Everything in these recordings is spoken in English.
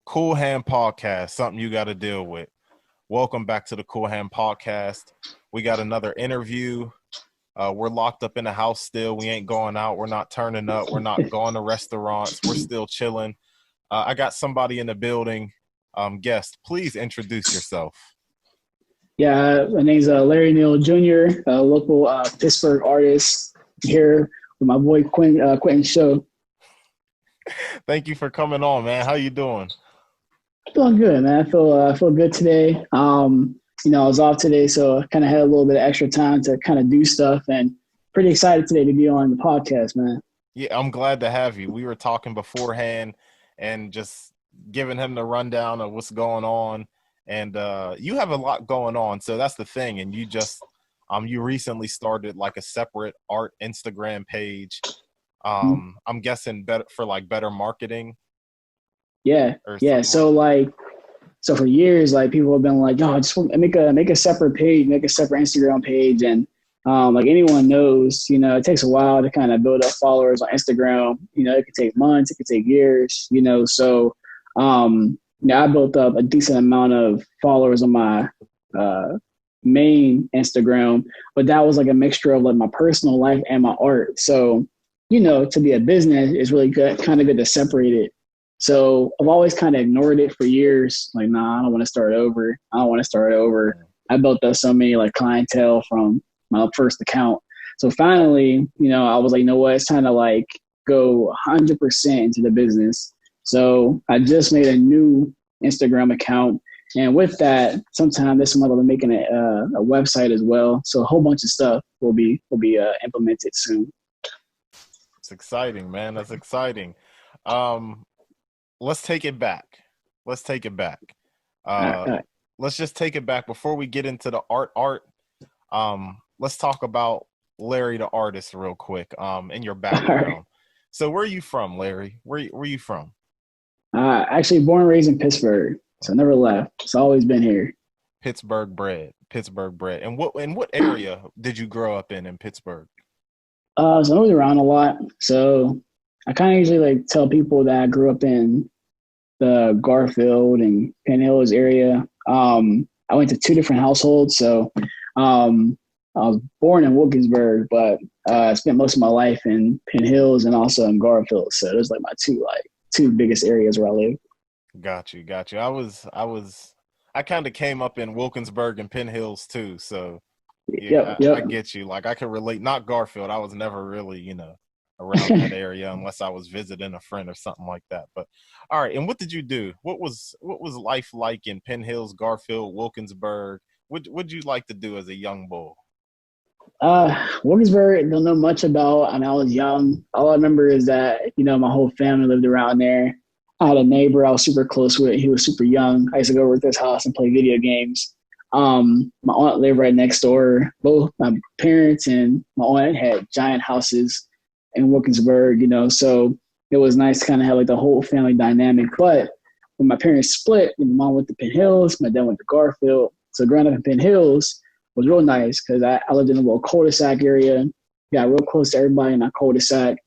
Cool Hand Podcast, something you got to deal with. Welcome back to the Cool Hand Podcast. We got another interview. We're locked up in the house still. We ain't going out. We're not turning up. We're not going to restaurants. We're still chilling. I got somebody in the building. Guest, please introduce yourself. Yeah, my name's Larry Neal Jr., a local Pittsburgh artist here with my boy Quentin Show. Thank you for coming on, man. How you doing? Feeling good, man. I feel good today. I was off today, so I kind of had a little bit of extra time to kind of do stuff, and pretty excited today to be on the podcast, man. Yeah, I'm glad to have you. We were talking beforehand and just giving him the rundown of what's going on. And you have a lot going on, so that's the thing. And you recently started like a separate art Instagram page. I'm guessing better marketing. Yeah. So for years, like people have been like, "Oh, just make a separate page, make a separate Instagram page," and like anyone knows, it takes a while to kind of build up followers on Instagram. It could take months, it could take years. So I built up a decent amount of followers on my main Instagram, but that was like a mixture of like my personal life and my art. So to be a business, it's really kind of good to separate it. So I've always kind of ignored it for years. Like, nah, I don't want to start over. I built up so many like clientele from my first account. So finally, I was like, you know what? It's time to like go 100% into the business. So I just made a new Instagram account. And with that, sometime this month I'll be making a website as well. So a whole bunch of stuff will be implemented soon. It's exciting, man. That's exciting. Let's take it back. Let's take it back. Let's just take it back before we get into the art. Let's talk about Larry the artist real quick. In your background. Right. So where are you from, Larry? Where are you from? Actually born and raised in Pittsburgh, so I never left. It's always been here. Pittsburgh bred. And what area did you grow up in Pittsburgh? So I moved around a lot. So I kind of usually like tell people that I grew up in the Garfield and Penn Hills area. I went to two different households. So I was born in Wilkinsburg, but I spent most of my life in Penn Hills and also in Garfield. So those like my two biggest areas where I live. Got you. I kind of came up in Wilkinsburg and Penn Hills too. So yeah, yep. I get you. Like I can relate, not Garfield. I was never really, around that area unless I was visiting a friend or something like that. But all right. And what did you do? What was life like in Penn Hills, Garfield, Wilkinsburg? What'd you like to do as a young boy? Wilkinsburg, don't know much about. I mean, I was young. All I remember is that, my whole family lived around there. I had a neighbor I was super close with. He was super young. I used to go over to his house and play video games. My aunt lived right next door. Both my parents and my aunt had giant houses in Wilkinsburg, so it was nice to kind of have like the whole family dynamic. But when my parents split, my mom went to Penn Hills, my dad went to Garfield. So growing up in Penn Hills was real nice because I lived in a little cul-de-sac area, got real close to everybody in that cul-de-sac.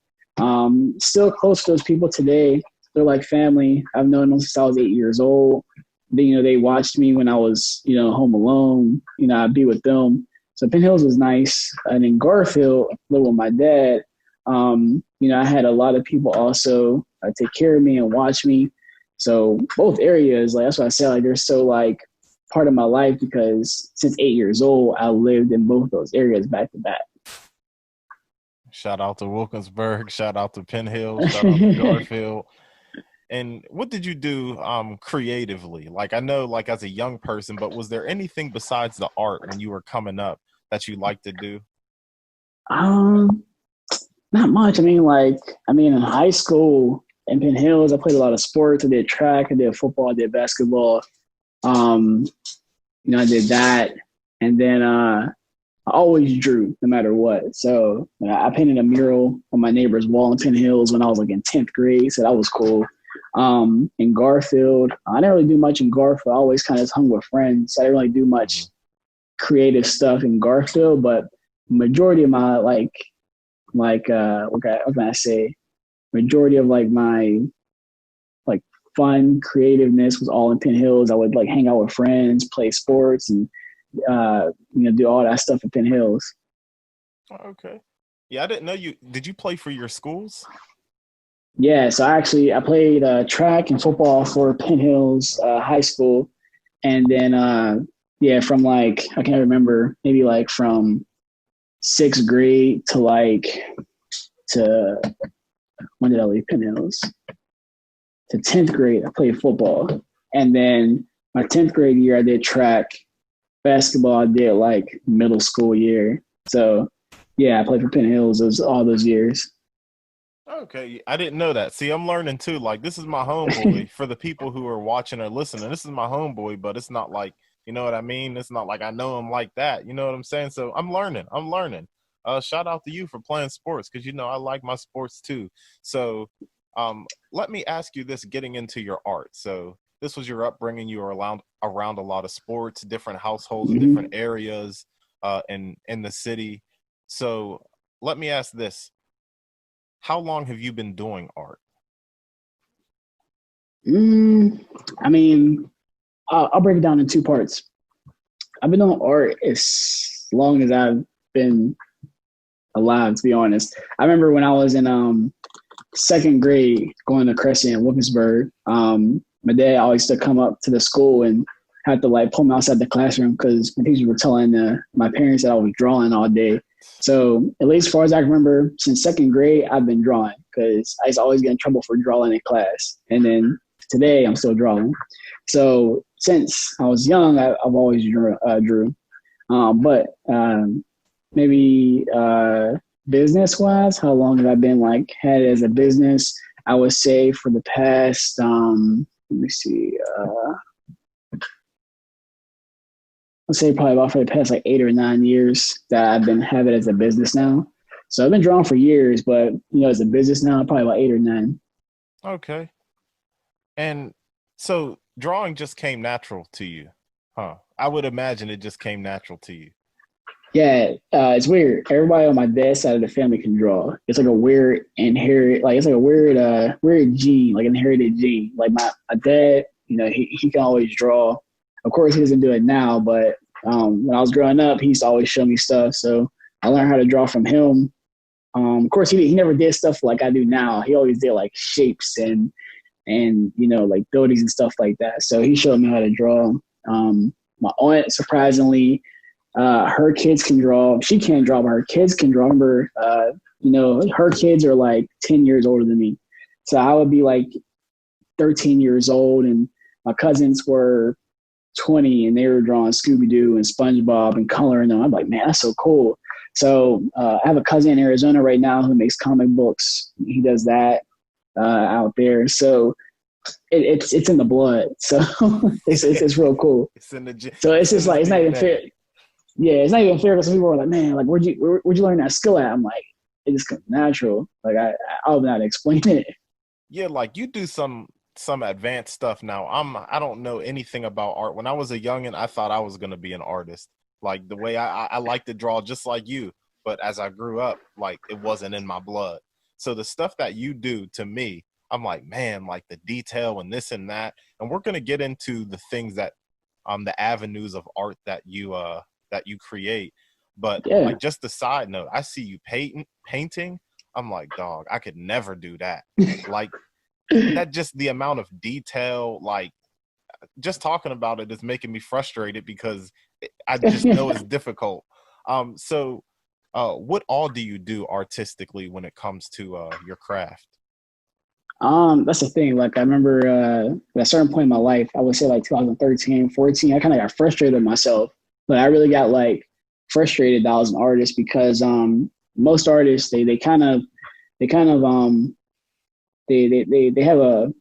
Still close to those people today. They're like family. I've known them since I was 8 years old. They watched me when I was, home alone. I'd be with them. So Penn Hills was nice. And in Garfield, lived with my dad. I had a lot of people also take care of me and watch me. So both areas, like that's what I said, like they're so like part of my life because since 8 years old, I lived in both those areas back to back. Shout out to Wilkinsburg. Shout out to Penn Hills. Shout out to Garfield. And what did you do creatively? Like I know like as a young person, but was there anything besides the art when you were coming up that you liked to do? Not much. I mean, in high school in Penn Hills, I played a lot of sports. I did track, I did football, I did basketball. I did that. And then I always drew no matter what. So I painted a mural on my neighbor's wall in Penn Hills when I was like in 10th grade. So that was cool. In Garfield, I didn't really do much in Garfield. I always kind of hung with friends. So I didn't really do much creative stuff in Garfield, but majority of my what can I say? Majority of like my like fun, creativeness was all in Penn Hills. I would like hang out with friends, play sports, and do all that stuff in Penn Hills. Okay. Yeah, I didn't know you. Did you play for your schools? Yeah, so I played track and football for Penn Hills High School, and then from like I can't remember, maybe like from sixth grade to when did I leave Penn Hills? To 10th grade, I played football, and then my 10th grade year I did track. Basketball I did like middle school year. So yeah, I played for Penn Hills all those years. Okay, I didn't know that. See, I'm learning too. Like, this is my homeboy. For the people who are watching or listening, this is my homeboy, but it's not like, you know what I mean? It's not like I know him like that. You know what I'm saying? So I'm learning. I'm learning. Shout out to you for playing sports because, I like my sports too. So let me ask you this, getting into your art. So this was your upbringing. You were around a lot of sports, different households in different areas in the city. So let me ask this. How long have you been doing art? I mean, I'll break it down in two parts. I've been doing art as long as I've been alive, to be honest. I remember when I was in second grade going to Crescent in Wilkinsburg, my dad always used to come up to the school and had to like pull me outside the classroom because my teachers were telling my parents that I was drawing all day. So at least as far as I can remember, since second grade, I've been drawing because I used to always get in trouble for drawing in class. And then today I'm still drawing. So since I was young, I've always drew. But maybe business wise, how long have I been like had it as a business? I would say for the past, let me see, let's say probably about for the past like 8 or 9 years that I've been having it as a business now. So I've been drawing for years, but as a business now, probably about 8 or 9. Okay. And so drawing just came natural to you, huh? I would imagine it just came natural to you. Yeah, it's weird. Everybody on my dad's side of the family can draw. It's like a weird it's like a weird gene, like inherited gene. Like my dad, he can always draw. Of course, he doesn't do it now, but when I was growing up, he used to always show me stuff. So I learned how to draw from him. Of course, he never did stuff like I do now. He always did like shapes and like buildings and stuff like that. So he showed me how to draw. My aunt, surprisingly, her kids can draw. She can't draw, but her kids can draw. Remember, her kids are like 10 years older than me. So I would be like 13 years old, and my cousins were 20, and they were drawing Scooby-Doo and SpongeBob and coloring them. I'm like, man, that's so cool. So I have a cousin in Arizona right now who makes comic books. He does that out there. So it's in the blood. So it's real cool. It's in the. So it's just like it's not even fair. Yeah, it's not even fair because some people are like, man, like where'd you learn that skill at? I'm like, it just comes natural. Like I don't know how to explain it. Yeah, like you do some advanced stuff now. I don't know anything about art. When I was a youngin', I thought I was gonna be an artist. Like the way I like to draw just like you. But as I grew up, like it wasn't in my blood. So the stuff that you do to me, I'm like, man, like the detail and this and that. And we're gonna get into the things that the avenues of art that you create. But Yeah. like just a side note, I see you painting. I'm like, dog, I could never do that. Like that, just the amount of detail, like just talking about it is making me frustrated because I just know it's difficult. So what all do you do artistically when it comes to your craft? That's the thing. Like I remember at a certain point in my life, I would say like 2013, 14, I kind of got frustrated with myself. But I really got like frustrated that I was an artist because most artists they have a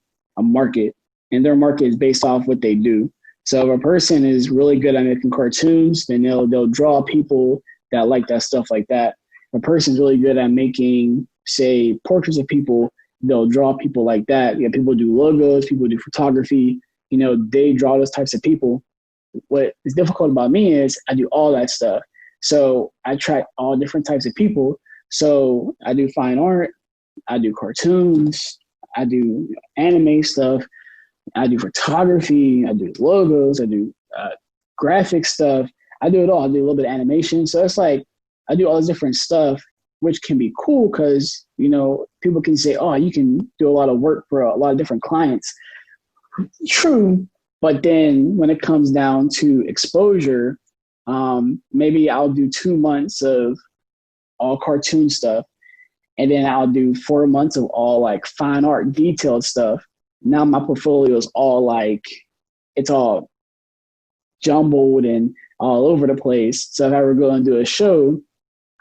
market, and their market is based off what they do. So if a person is really good at making cartoons, then they'll draw people that like that stuff like that. If a person's really good at making, say, portraits of people, they'll draw people like that. Yeah, people do logos, people do photography. They draw those types of people. What is difficult about me is I do all that stuff. So I attract all different types of people. So I do fine art, I do cartoons, I do anime stuff. I do photography. I do logos. I do graphic stuff. I do it all. I do a little bit of animation. So it's like I do all this different stuff, which can be cool because, you know, people can say, oh, you can do a lot of work for a lot of different clients. True. But then when it comes down to exposure, maybe I'll do 2 months of all cartoon stuff. And then I'll do 4 months of all like fine art detailed stuff. Now my portfolio is all like, it's all jumbled and all over the place. So if I were going to do a show,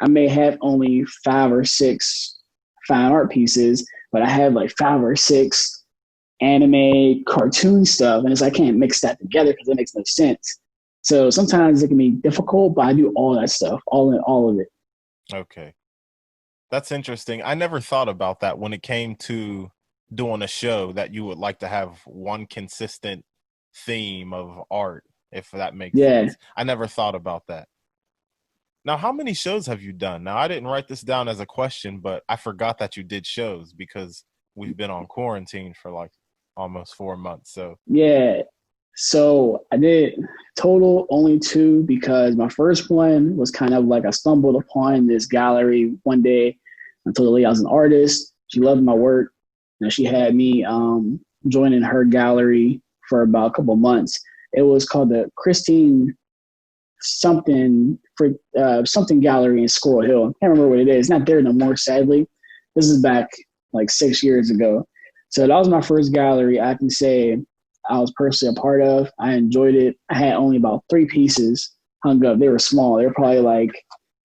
I may have only 5 or 6 fine art pieces, but I have like 5 or 6 anime cartoon stuff. And it's, I can't mix that together because it makes no sense. So sometimes it can be difficult, but I do all that stuff, all of it. Okay. That's interesting. I never thought about that when it came to doing a show, that you would like to have one consistent theme of art, if that makes sense. I never thought about that. Now, how many shows have you done? Now, I didn't write this down as a question, but I forgot that you did shows because we've been on quarantine for like almost 4 months. So yeah. So I did total only 2 because my first one was kind of like I stumbled upon this gallery one day. I told the lady I was an artist. She loved my work, and she had me joining her gallery for about a couple months. It was called the Christine something gallery in Squirrel Hill. I can't remember what it is. It's not there no more, sadly. This is back like 6 years ago. So that was my first gallery I can say I was personally a part of. I enjoyed it. I had only about 3 pieces hung up. They were small. They were probably like,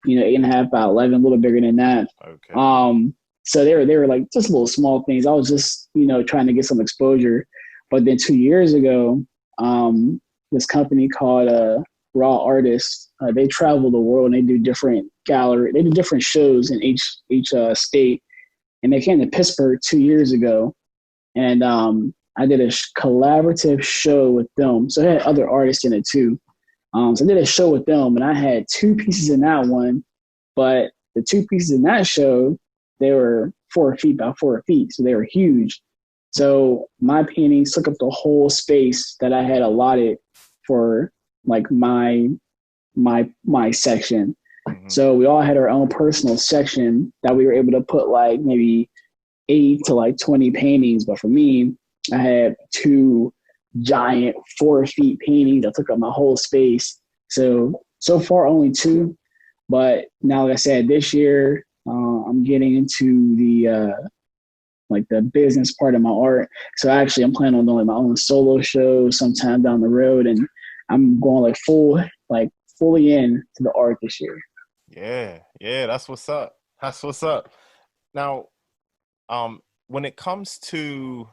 8.5 by 11, a little bigger than that. Okay. So they were like just little small things. I was just, trying to get some exposure. But then 2 years ago, this company called Raw Artists, they travel the world and they do different shows in each state. And they came to Pittsburgh 2 years ago. And I did a collaborative show with them. So I had other artists in it too. So I did a show with them, and I had 2 pieces in that one. But the 2 pieces in that show, they were 4 feet by 4 feet, so they were huge. So my paintings took up the whole space that I had allotted for like my section. Mm-hmm. So we all had our own personal section that we were able to put like maybe 8 to like 20 paintings. But for me, I had 2 giant 4 feet paintings that took up my whole space. So far only 2, but now, like I said, this year I'm getting into the the business part of my art. So actually I'm planning on doing my own solo show sometime down the road, and I'm going fully in to the art this year. Yeah, that's what's up. Now, when it comes to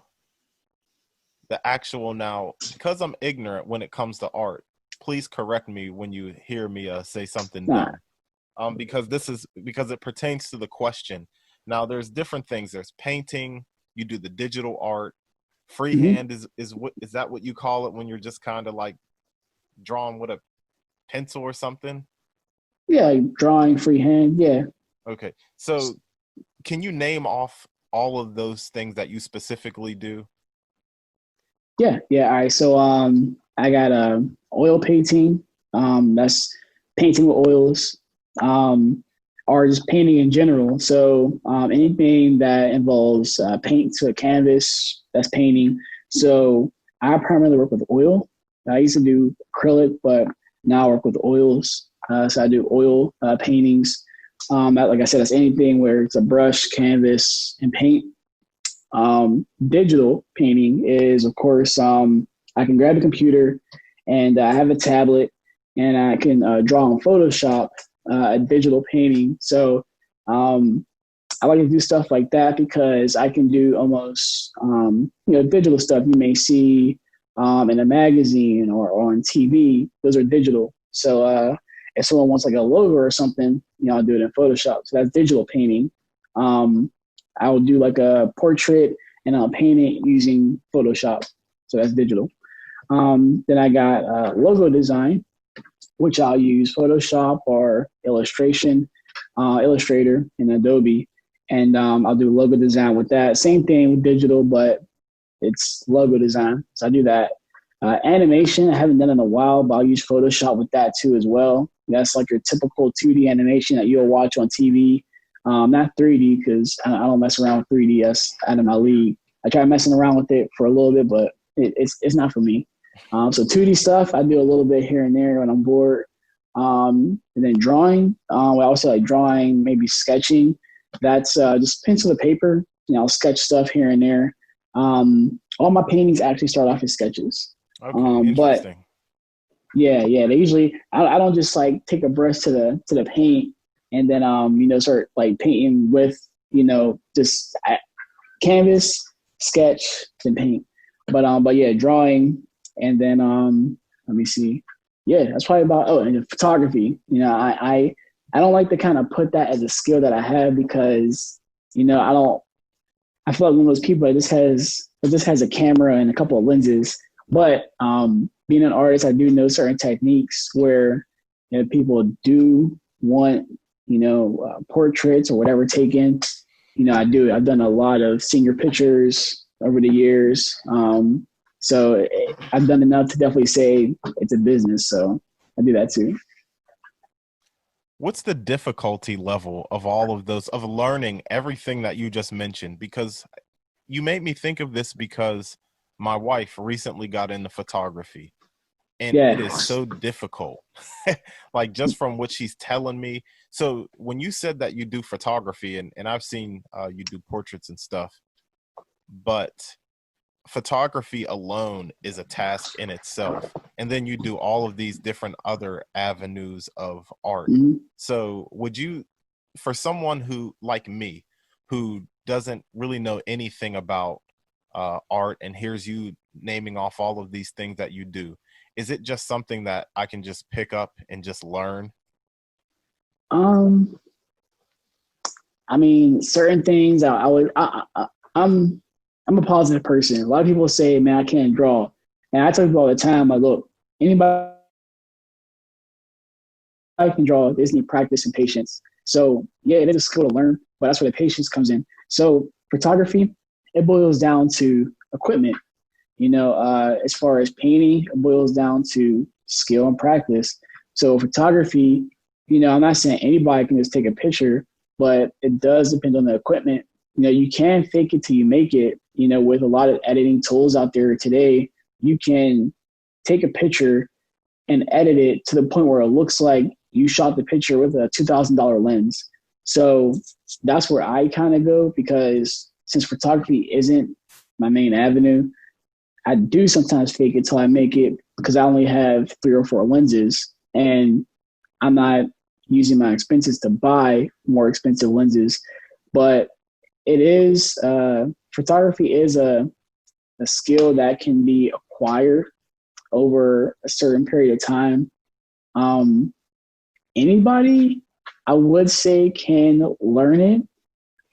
the actual, now, because I'm ignorant when it comes to art, please correct me when you hear me say something dumb. Because it pertains to the question. Now, there's different things. There's painting. You do the digital art. Freehand is that what you call it when you're just kind of like drawing with a pencil or something? Yeah, drawing freehand. Yeah. Okay. So, can you name off all of those things that you specifically do? Yeah. All right. So I got oil painting. That's painting with oils. Or just painting in general. So anything that involves paint to a canvas, that's painting. So I primarily work with oil. I used to do acrylic, but now I work with oils. So I do oil paintings. Like I said, that's anything where it's a brush, canvas, and paint. Digital painting is, of course, I can grab a computer and I have a tablet and I can draw in Photoshop a digital painting. So I like to do stuff like that because I can do almost digital stuff you may see in a magazine or on TV. Those are digital. So if someone wants like a logo or something, I'll do it in Photoshop. So that's digital painting. I will do like a portrait and I'll paint it using Photoshop. So that's digital. Then I got logo design, which I'll use Photoshop or Illustrator in Adobe. And I'll do logo design with that. Same thing with digital, but it's logo design. So I do that. Animation, I haven't done in a while, but I'll use Photoshop with that too as well. That's like your typical 2D animation that you'll watch on TV. Not 3D, because I don't mess around with 3D. That's out of my league. I tried messing around with it for a little bit, but it's not for me. So 2D stuff, I do a little bit here and there when I'm bored. And then drawing, I also like drawing, maybe sketching. That's just pencil to paper. I'll sketch stuff here and there. All my paintings actually start off as sketches. Okay, interesting. But yeah, they usually, I don't just like take a brush to the paint and then start like painting with just canvas, sketch, then paint. But yeah, drawing, and then let me see. Yeah, that's probably about. Oh, and photography. I don't like to kind of put that as a skill that I have, because I don't. I feel like one of those people that just has a camera and a couple of lenses. But being an artist, I do know certain techniques where people do want portraits or whatever taken. I do. I've done a lot of senior pictures over the years. So I've done enough to definitely say it's a business. So I do that too. What's the difficulty level of all of those, of learning everything that you just mentioned? Because you made me think of this, because my wife recently got into photography, and it is so difficult, like just from what she's telling me. So when you said that you do photography, and I've seen you do portraits and stuff, but photography alone is a task in itself, and then you do all of these different other avenues of art. Mm-hmm. So would you, for someone who, like me, who doesn't really know anything about art and hears you naming off all of these things that you do, is it just something that I can just pick up and just learn? I mean, certain things I'm a positive person. A lot of people say, man, I can't draw. And I tell people all the time, like, look, anybody can draw. They just need practice and patience. So yeah, it is a skill to learn, but that's where the patience comes in. So photography, it boils down to equipment. As far as painting, it boils down to skill and practice. So photography, I'm not saying anybody can just take a picture, but it does depend on the equipment. You can fake it till you make it. With a lot of editing tools out there today, you can take a picture and edit it to the point where it looks like you shot the picture with a $2,000 lens. So that's where I kind of go, because since photography isn't my main avenue, I do sometimes fake it till I make it, because I only have 3 or 4 lenses, and I'm not using my expenses to buy more expensive lenses. But it is photography is a skill that can be acquired over a certain period of time. Anybody, I would say, can learn it,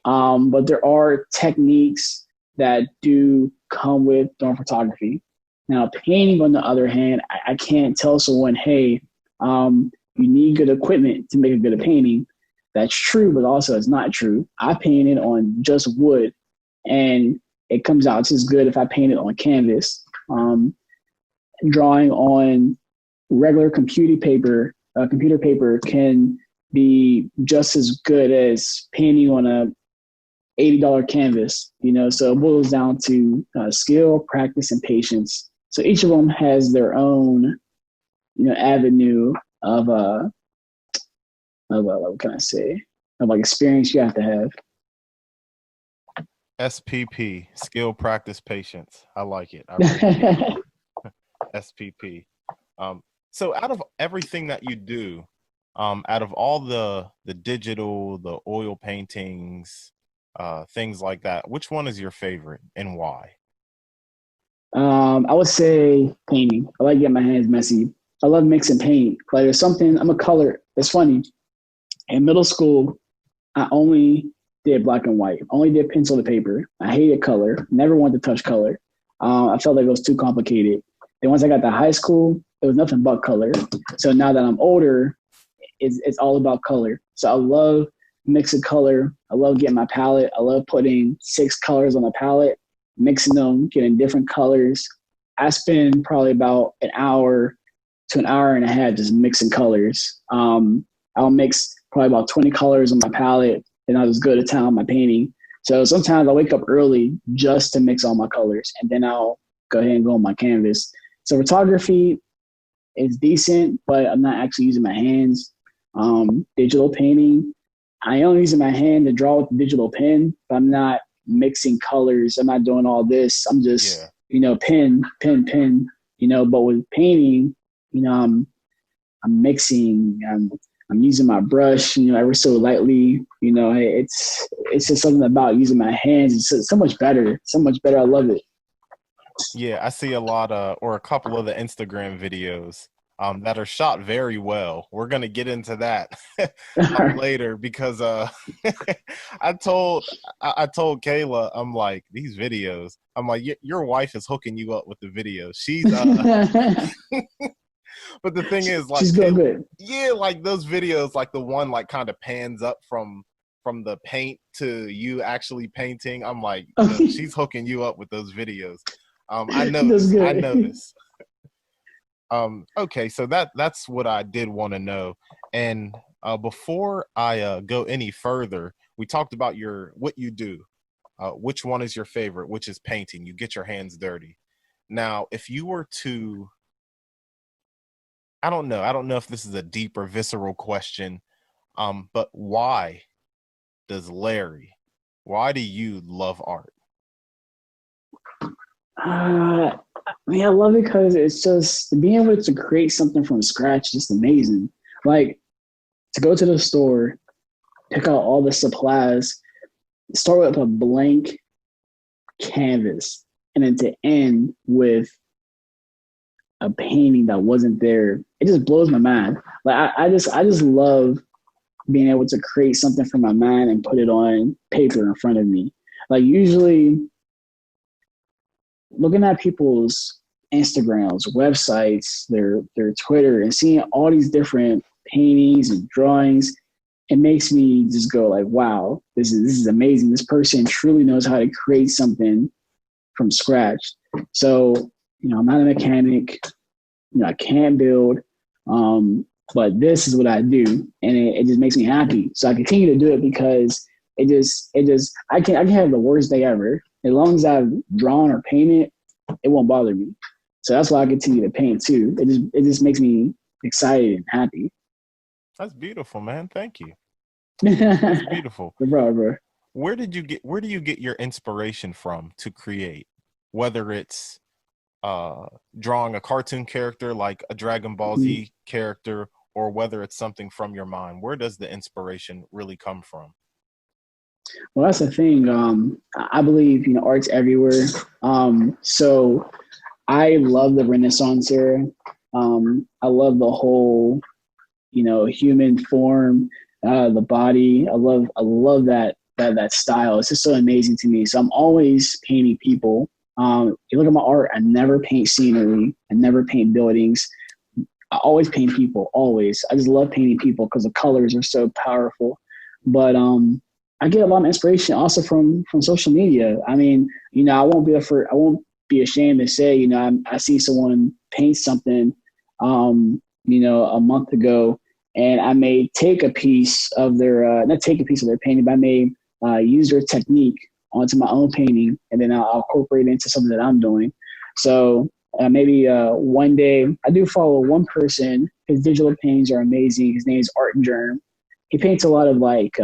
but there are techniques that do come with doing photography. Now, painting, on the other hand, I can't tell someone, hey, you need good equipment to make a good painting. That's true, but also it's not true. I painted on just wood, and it comes out just as good if I paint it on canvas. Drawing on regular computer paper can be just as good as painting on a $80 canvas. So it boils down to skill, practice, and patience. So each of them has their own, avenue of what can I say, of like experience you have to have. SPP, skill, practice, patience. I like it. I really SPP. So out of everything that you do, out of all the digital, the oil paintings, things like that, which one is your favorite and why? I would say painting. I like getting my hands messy. I love mixing paint. Like there's something, I'm a color. It's funny. In middle school, I only did black and white. Only did pencil to paper. I hated color. Never wanted to touch color. I felt like it was too complicated. Then once I got to high school, it was nothing but color. So now that I'm older, it's all about color. So I love mixing color. I love getting my palette. I love putting 6 colors on a palette mixing them, getting different colors. I spend probably about an hour to an hour and a half just mixing colors. I'll mix probably about 20 colors on my palette, and I'll just go to town on my painting. So sometimes I wake up early just to mix all my colors, and then I'll go ahead and go on my canvas. So photography is decent, but I'm not actually using my hands. Digital painting, I am using my hand to draw with the digital pen, but I'm not mixing colors. I'm not doing all this. I'm just, pen, pen, pen, but with painting, I'm mixing, I'm using my brush, ever so lightly. It's just something about using my hands. It's so much better, so much better. I love it. Yeah, I see a lot or a couple of the Instagram videos that are shot very well. We're gonna get into that later because I told Kayla, I'm like, these videos. I'm like, your wife is hooking you up with the videos. She's but the thing is, like, she's doing good. Yeah, like those videos, like the one like kind of pans up from the paint to you actually painting. I'm like, she's hooking you up with those videos. I noticed. I noticed. Okay, so that's what I did want to know. And before I go any further, we talked about what you do. Which one is your favorite? Which is painting. You get your hands dirty. Now, if you were to, I don't know. I don't know if this is a deep or visceral question, but why does Larry? Why do you love art? I love it because it's just being able to create something from scratch. Just amazing. Like to go to the store, pick out all the supplies, start with a blank canvas, and then to end with a painting that wasn't there. It just blows my mind. Like I just love being able to create something from my mind and put it on paper in front of me. Like usually looking at people's Instagrams, websites, their Twitter, and seeing all these different paintings and drawings, it makes me just go like, wow, this is amazing. This person truly knows how to create something from scratch. So, I'm not a mechanic, I can't build, but this is what I do, and it just makes me happy. So I continue to do it because I can have the worst day ever. As long as I've drawn or painted, it won't bother me. So that's why I continue to paint too. It just makes me excited and happy. That's beautiful, man. Thank you. That's beautiful. Bro. Where do you get your inspiration from to create? Whether it's drawing a cartoon character like a Dragon Ball Z character, or whether it's something from your mind, where does the inspiration really come from? Well, that's the thing. I believe, art's everywhere. So I love the Renaissance era. I love the whole, human form, the body. I love that style. It's just so amazing to me. So I'm always painting people. If you look at my art, I never paint scenery. I never paint buildings. I always paint people, always. I just love painting people because the colors are so powerful. But I get a lot of inspiration also from social media. I mean, I won't be ashamed to say, I see someone paint something, a month ago, and I may take a piece of their, not take a piece of their painting, but I may use their technique onto my own painting, and then I'll incorporate it into something that I'm doing. So maybe one day, I do follow one person. His digital paintings are amazing. His name is Art Germ. He paints a lot of like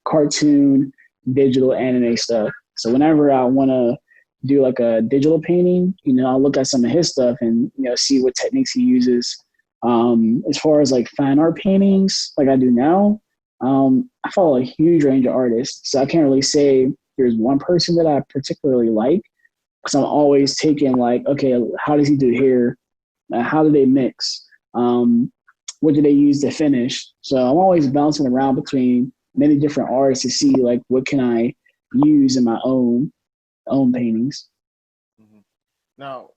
cartoon, digital anime stuff. So whenever I want to do like a digital painting, I'll look at some of his stuff and, see what techniques he uses. As far as like fine art paintings, like I do now, I follow a huge range of artists. So I can't really say there's one person that I particularly like, because I'm always taking like, okay, how does he do here? How do they mix? What do they use to finish? So I'm always bouncing around between many different artists to see like what can I use in my own paintings. Now,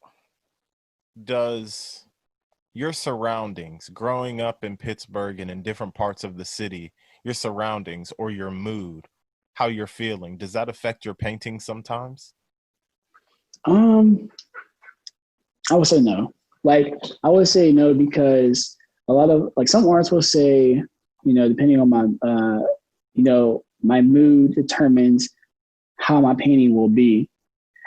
does your surroundings, growing up in Pittsburgh and in different parts of the city, your surroundings or your mood, how you're feeling, does that affect your painting sometimes? Um, I would say no. Like, I would say no because a lot of, like, some artists will say, depending on my, my mood determines how my painting will be.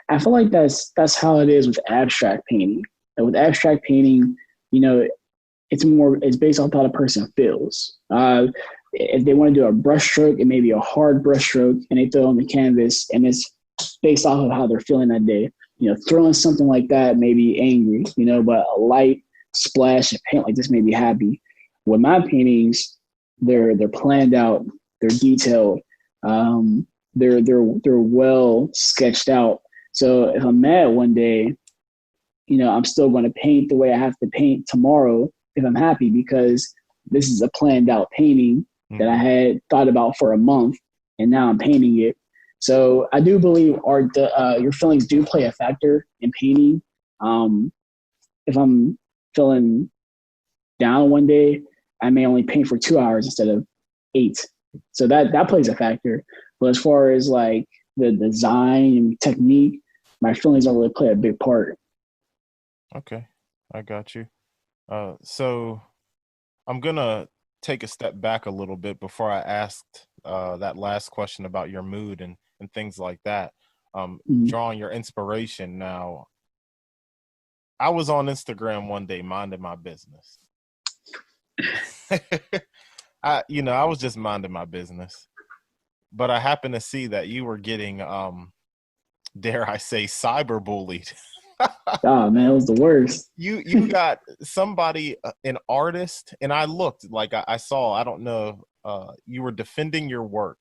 I feel like that's how it is with abstract painting. And with abstract painting, it's based off how the person feels. If they want to do a brush stroke, it may be a hard brush stroke, and they throw it on the canvas, and it's based off of how they're feeling that day. Throwing something like that may be angry, but a light splash of paint like this may be happy. With my paintings, they're planned out, they're detailed, they're well sketched out. So if I'm mad one day, I'm still going to paint the way I have to paint tomorrow if I'm happy, because this is a planned out painting that I had thought about for a month, and now I'm painting it. So I do believe your feelings do play a factor in painting. If I'm feeling down one day, I may only paint for 2 hours instead of 8. So that plays a factor. But as far as like the design and technique, my feelings don't really play a big part. Okay, I got you. So I'm gonna take a step back a little bit before I asked that last question about your mood and things like that. Drawing your inspiration. Now, I was on Instagram one day minding my business. I was just minding my business, but I happened to see that you were getting, dare I say, cyberbullied. Oh man, it was the worst. You got somebody, an artist, and I looked, like I saw, I don't know, you were defending your work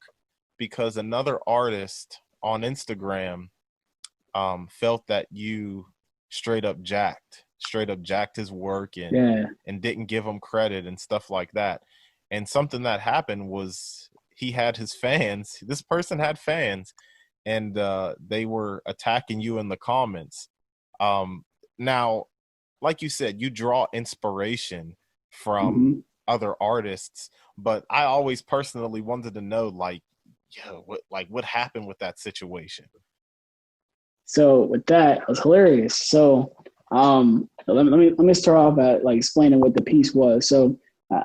because another artist on Instagram felt that you straight up jacked his work and didn't give him credit and stuff like that. And something that happened was this person had fans, and they were attacking you in the comments. Now, like you said, you draw inspiration from other artists, but I always personally wanted to know, what happened with that situation? So with that, it was hilarious. So let me start off at like explaining what the piece was. So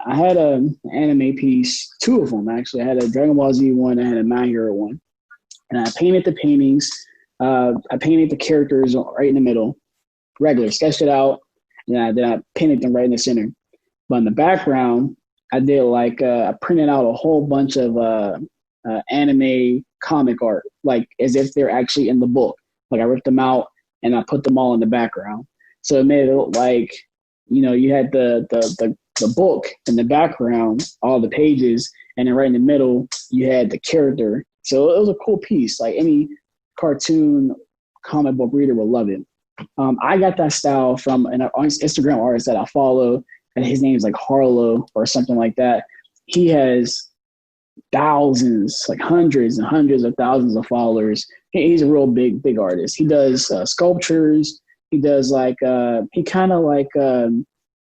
I had an anime piece, 2 of them actually. I had a Dragon Ball Z one, I had a My Hero one, and I painted the paintings. I painted the characters right in the middle, regular, sketched it out, and then I painted them right in the center. But in the background, I did I printed out a whole bunch of anime comic art, like as if they're actually in the book. Like I ripped them out and I put them all in the background. So it made it look like, you had the book in the background, all the pages, and then right in the middle, you had the character. So it was a cool piece. Like any cartoon comic book reader will love it. I got that style from an Instagram artist that I follow, and his name is like Harlow or something like that. He has thousands, like hundreds and hundreds of thousands of followers. He's a real big artist. He does sculptures. He does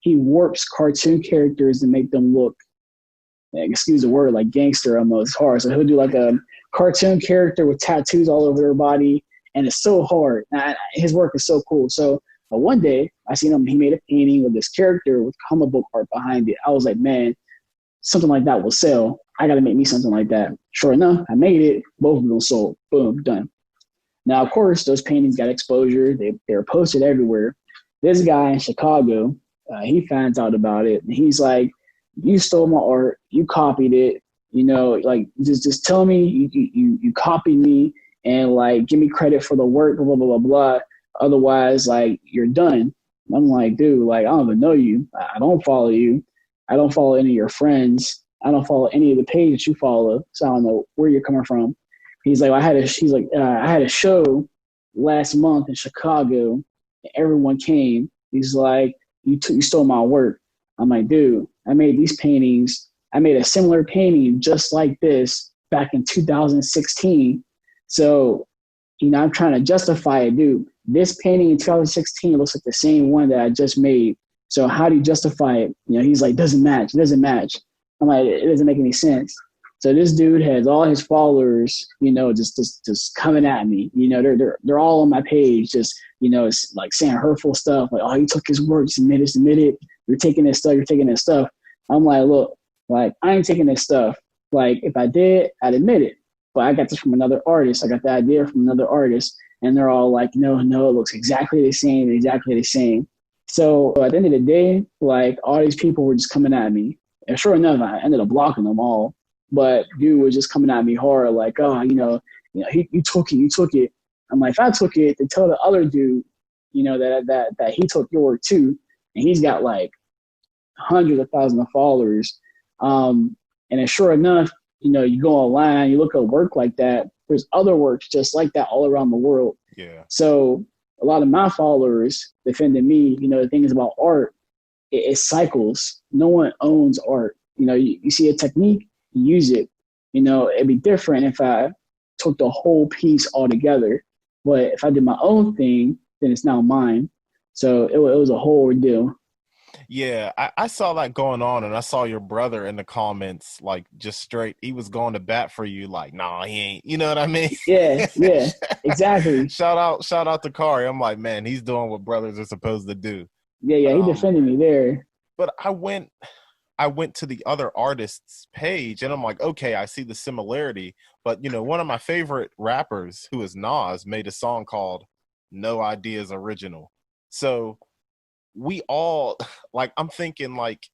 he warps cartoon characters and make them look, excuse the word, like gangster almost hard. So he'll do like a cartoon character with tattoos all over their body, and it's so hard. His work is so cool. So one day I seen him, he made a painting with this character with comic book art behind it. I was like, man, something like that will sell. I got to make me something like that. Sure enough, I made it. Both of them sold. Boom, done. Now, of course, those paintings got exposure. They were posted everywhere. This guy in Chicago, he finds out about it, and he's like, you stole my art. You copied it. Just tell me you copied me, and like give me credit for the work, blah, blah, blah, blah. Otherwise, like, you're done. I'm like, dude, like, I don't even know you. I don't follow you. I don't follow any of your friends. I don't follow any of the pages you follow. So I don't know where you're coming from. He's like, I had a show last month in Chicago, and everyone came. He's like, you stole my work. I'm like, dude, I made these paintings. I made a similar painting just like this back in 2016. So, I'm trying to justify it, dude. This painting in 2016 looks like the same one that I just made. So how do you justify it? He's like, doesn't match. I'm like, it doesn't make any sense. So this dude has all his followers, just coming at me. They're all on my page, just it's like saying hurtful stuff, like, oh, you took his work, submit it. You're taking this stuff, you're taking this stuff. I'm like, look, like I ain't taking this stuff. Like if I did, I'd admit it. But I got this from another artist. I got the idea from another artist, and they're all like, no, it looks exactly the same. So at the end of the day, like all these people were just coming at me. And sure enough, I ended up blocking them all. But dude was just coming at me hard, like, oh, you took it. I'm like, if I took it, then tell the other dude, that he took your work too, and he's got like hundreds of thousands of followers. And then sure enough, you go online, you look at work like that. There's other works just like that all around the world. Yeah. So a lot of my followers defending me. The thing is about art, it cycles. No one owns art. You see a technique, use it. It'd be different if I took the whole piece all together. But if I did my own thing, then it's now mine. So it was a whole ordeal. Yeah, I saw that going on, and I saw your brother in the comments, like just straight. He was going to bat for you, like, nah, he ain't. You know what I mean? Yeah, exactly. Shout out to Kari. I'm like, man, he's doing what brothers are supposed to do. Yeah, he defended me there. But I went to the other artist's page, and I'm like, okay, I see the similarity. But one of my favorite rappers, who is Nas, made a song called "No Ideas Original." So we all like, I'm thinking like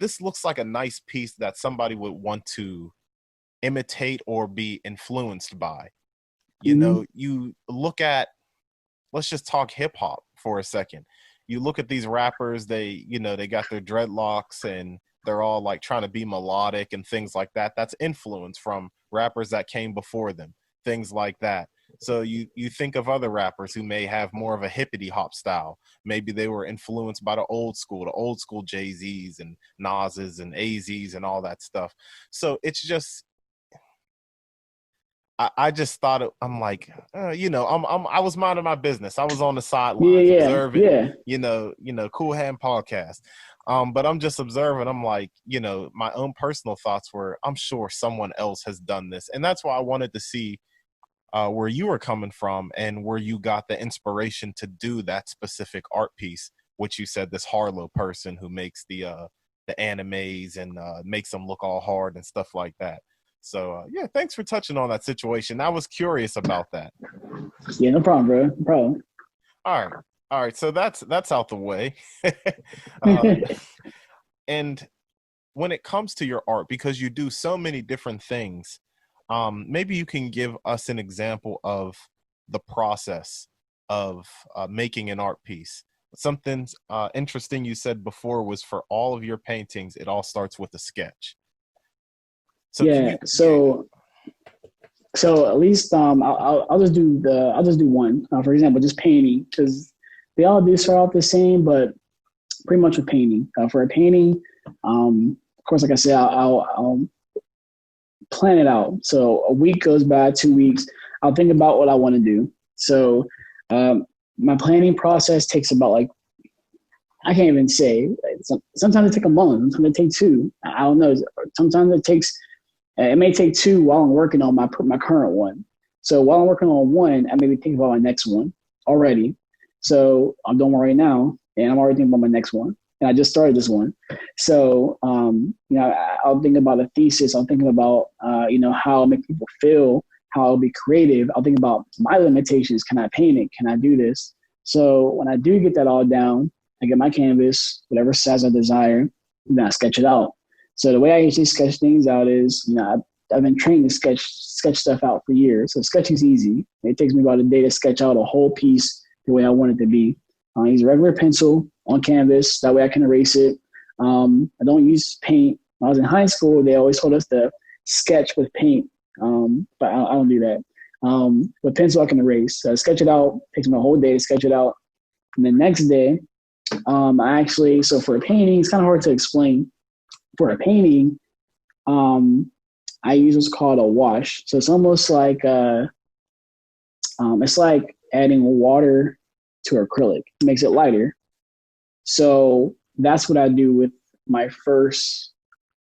this looks like a nice piece that somebody would want to imitate or be influenced by. You look at, let's just talk hip hop for a second. You look at these rappers, they got their dreadlocks and they're all like trying to be melodic and things like that. That's influence from rappers that came before them, things like that. So you think of other rappers who may have more of a hippity hop style. Maybe they were influenced by the old school Jay-Z's and Nas's and AZ's and all that stuff. So it's just, I just thought I'm like, I was minding my business. I was on the sidelines observing, Cool Hand Podcast. But I'm just observing. I'm like, my own personal thoughts were, I'm sure someone else has done this. And that's why I wanted to see where you were coming from and where you got the inspiration to do that specific art piece, which you said this Harlow person who makes the animes and makes them look all hard and stuff like that. So yeah, thanks for touching on that situation. I was curious about that. Yeah, no problem, bro. No problem. All right. So that's out the way. And when it comes to your art, because you do so many different things, maybe you can give us an example of the process of making an art piece. Something interesting you said before was for all of your paintings, it all starts with a sketch. So so at least I'll just do one, for example, just painting, because they all do start off the same, but pretty much with painting. For a painting, of course, like I said, I'll plan it out. So a week goes by, 2 weeks. I'll think about what I want to do. So my planning process takes about, like, I can't even say. Sometimes it takes a month. Sometimes it takes two. I don't know. Sometimes it may take two while I'm working on my current one. So while I'm working on one, I maybe think about my next one already. So I'm doing one right now, and I'm already thinking about my next one. And I just started this one. So, I'll think about a thesis. I'm thinking about, how I'll make people feel, how I'll be creative. I'll think about my limitations. Can I paint it? Can I do this? So when I do get that all down, I get my canvas, whatever size I desire, then I sketch it out. So the way I usually sketch things out is, I've been trained to sketch stuff out for years. So sketching's easy. It takes me about a day to sketch out a whole piece the way I want it to be. I use a regular pencil on canvas. That way I can erase it. I don't use paint. When I was in high school, they always told us to sketch with paint, but I don't do that. With pencil, I can erase. So I sketch it out. It takes me a whole day to sketch it out. And the next day, so for a painting, it's kind of hard to explain. For a painting, I use what's called a wash. So it's almost like it's like adding water to acrylic. It makes it lighter. So that's what I do with my first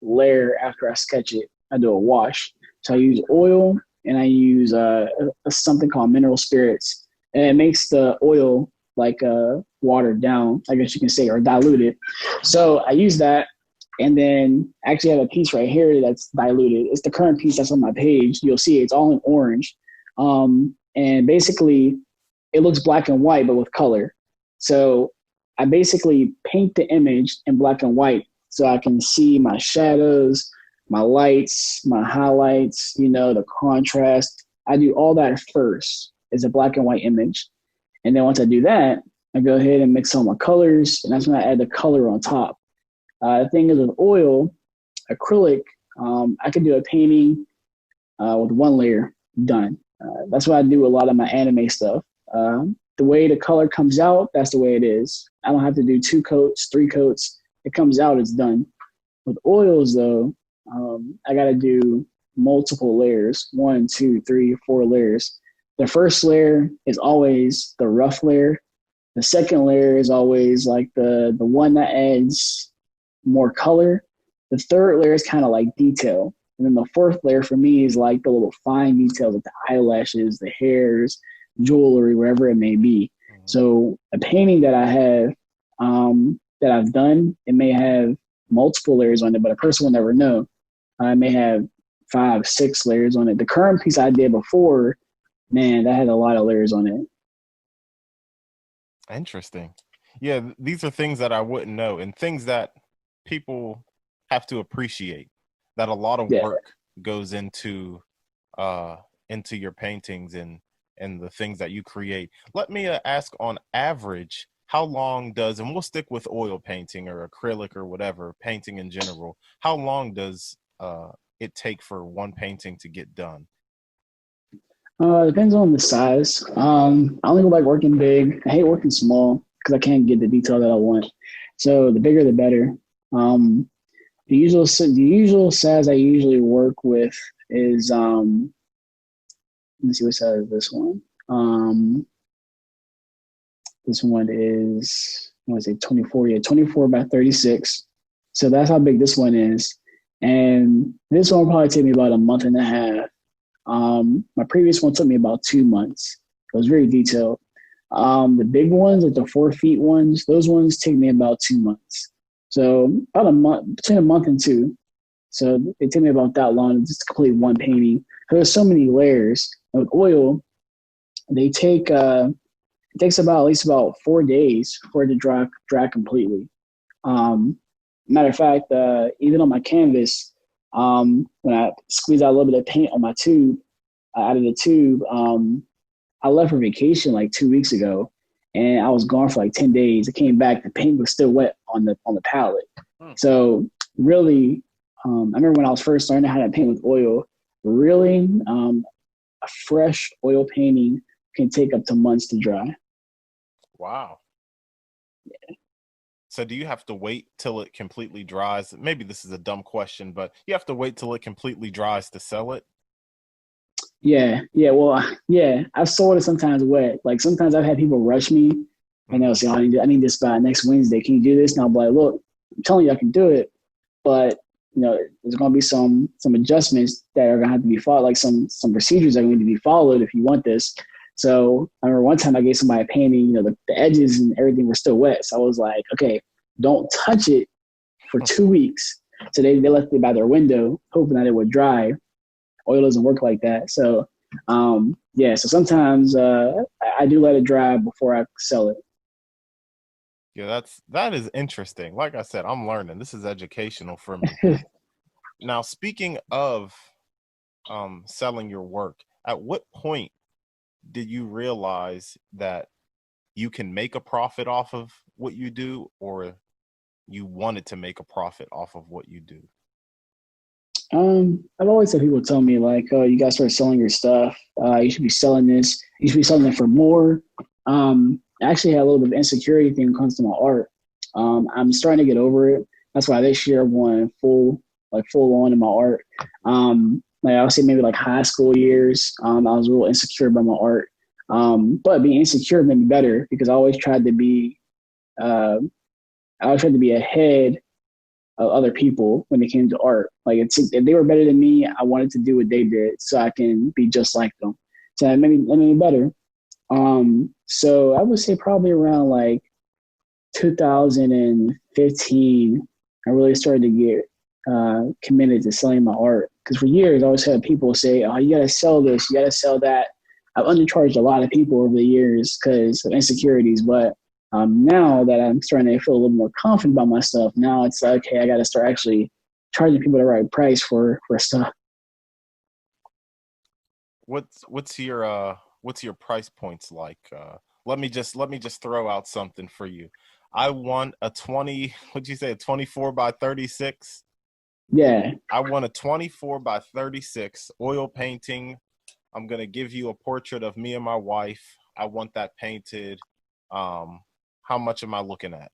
layer after I sketch it. I do a wash. So I use oil and I use something called mineral spirits, and it makes the oil like watered down, I guess you can say, or diluted. So I use that, and then I actually have a piece right here that's diluted. It's the current piece that's on my page. You'll see it's all in orange, and basically it looks black and white but with color. So I basically paint the image in black and white so I can see my shadows, my lights, my highlights, the contrast. I do all that first as a black and white image. And then once I do that, I go ahead and mix all my colors, and that's when I add the color on top. The thing is with oil, acrylic, I can do a painting with one layer, done. That's why I do a lot of my anime stuff. The way the color comes out, that's the way it is. I don't have to do 2 coats, 3 coats. It comes out, it's done. With oils, though, I got to do multiple layers, 1, 2, 3, 4 layers. The first layer is always the rough layer. The second layer is always like the one that adds more color. The third layer is kind of like detail. And then the fourth layer for me is like the little fine details, like the eyelashes, the hairs, jewelry, wherever it may be. So a painting that I have, that I've done, it may have multiple layers on it, but a person will never know. I may have 5, 6 layers on it. The current piece I did before, man, that had a lot of layers on it. Interesting. Yeah, these are things that I wouldn't know, and things that people have to appreciate, that a lot of work goes into your paintings and the things that you create. Let me ask, on average, how long does, and we'll stick with oil painting or acrylic or whatever, painting in general, how long does it take for one painting to get done? Depends on the size. I only like working big. I hate working small because I can't get the detail that I want. So the bigger, the better. The usual size I usually work with is let me see what size is this one. This one is, I want to say 24. Yeah, 24 by 36. So that's how big this one is. And this one will probably take me about a month and a half. My previous one took me about 2 months. It was very detailed. The big ones, like the 4 feet ones, those ones take me about 2 months. So about a month, between a month and 2. So it took me about that long just to complete one painting. There's so many layers. With oil, they take it takes about at least about 4 days for it to dry completely. Matter of fact, even on my canvas, when I squeeze out a little bit of paint on my tube, out of the tube, I left for vacation like 2 weeks ago, and I was gone for like 10 days. I came back, the paint was still wet on the palette. So really, I remember when I was first learning how to paint with oil, really, a fresh oil painting can take up to months to dry. Wow. Yeah. So do you have to wait till it completely dries? Maybe this is a dumb question, but you have to wait till it completely dries to sell it? Yeah. Well, yeah, I've sold it sometimes wet. Like sometimes I've had people rush me and they'll say, oh, I need this by next Wednesday. Can you do this? And I'll be like, look, I'm telling you I can do it, but there's going to be some adjustments that are going to have to be followed, like some procedures that are going to be followed if you want this. So I remember one time I gave somebody a painting, the edges and everything were still wet. So I was like, okay, don't touch it for 2 weeks. So they left it by their window, hoping that it would dry. Oil doesn't work like that. So, so sometimes I do let it dry before I sell it. Yeah, that is interesting. Like I said, I'm learning. This is educational for me. Now, speaking of selling your work, at what point did you realize that you can make a profit off of what you do, or you wanted to make a profit off of what you do? I've always had people tell me like, oh, you guys start selling your stuff. You should be selling this. You should be selling it for more. I actually had a little bit of insecurity thing when it comes to my art. I'm starting to get over it. That's why this year I'm going full on in my art. Like I would say maybe like high school years, I was a little insecure about my art. But being insecure made me better because I always tried to be ahead other people when it came to art. Like if they were better than me, I wanted to do what they did so I can be just like them. So that made me better. So I would say probably around like 2015, I really started to get committed to selling my art. Because for years, I always had people say, "Oh, you gotta sell this, you gotta sell that." I've undercharged a lot of people over the years because of insecurities, but now that I'm starting to feel a little more confident about myself, now it's like, hey, I got to start actually charging people the right price for stuff. What's your price points like? Let me just throw out something for you. I want a 20. What'd you say? A 24 by 36. Yeah. I want a 24 by 36 oil painting. I'm gonna give you a portrait of me and my wife. I want that painted. How much am I looking at?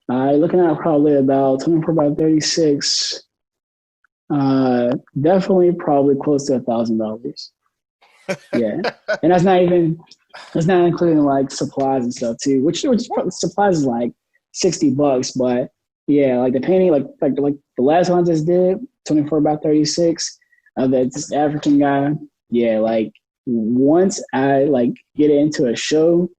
Looking at probably about 24 by 36. Definitely probably close to $1,000. Yeah, and that's not including like supplies and stuff too. Which supplies is like $60, but yeah, like the painting, like the last one I just did, 24 by 36, of that this African guy. Yeah, like once I like get into a show,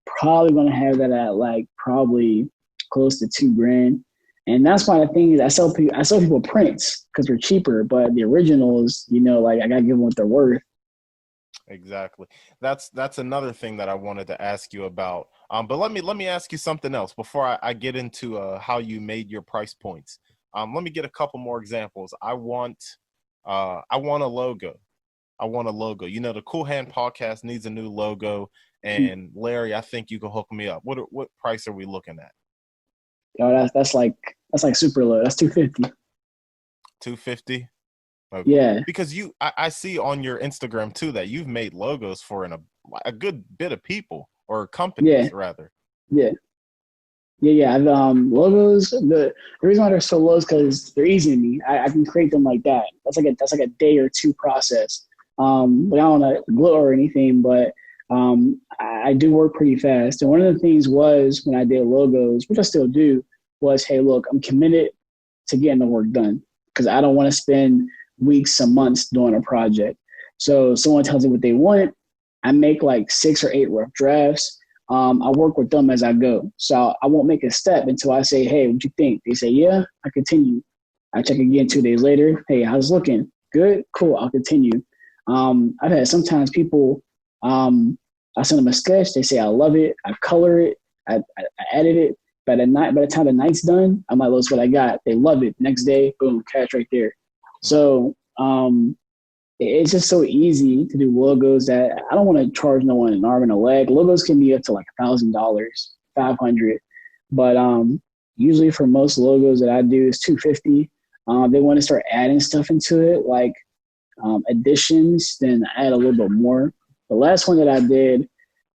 probably gonna have that at like probably close to $2,000. And that's why the thing is, I sell people prints because they're cheaper, but the originals, like I gotta give them what they're worth. Exactly. That's another thing that I wanted to ask you about. But let me ask you something else before I get into how you made your price points. Let me get a couple more examples. I want a logo. I want a logo. The Cool Hand podcast needs a new logo. And Larry, I think you can hook me up. What price are we looking at? Oh, that's like super low. That's 250. 250. Okay. Yeah. Because I see on your Instagram too that you've made logos for a good bit of people or companies rather. Yeah. I've logos. The reason why they're so low is because they're easy to me. I can create them like that. That's like a day or two process. But I don't want to gloat or anything, but I do work pretty fast. And one of the things was when I did logos, which I still do, was, hey, look, I'm committed to getting the work done because I don't want to spend weeks and months doing a project. So someone tells me what they want. I make like 6 or 8 rough drafts. I work with them as I go. So I won't make a step until I say, hey, what you think? They say, yeah, I continue. I check again 2 days later. Hey, how's it looking? Good? Cool. I'll continue. I've had sometimes people, I send them a sketch. They say, I love it. I color it. I edit it. By the time the night's done, I'm like, that's what I got. They love it. Next day, boom, cash right there. So it's just so easy to do logos that I don't want to charge no one an arm and a leg. Logos can be up to like $1,000, $500, but usually for most logos that I do is $250. They want to start adding stuff into it, like additions, then add a little bit more. The last one that I did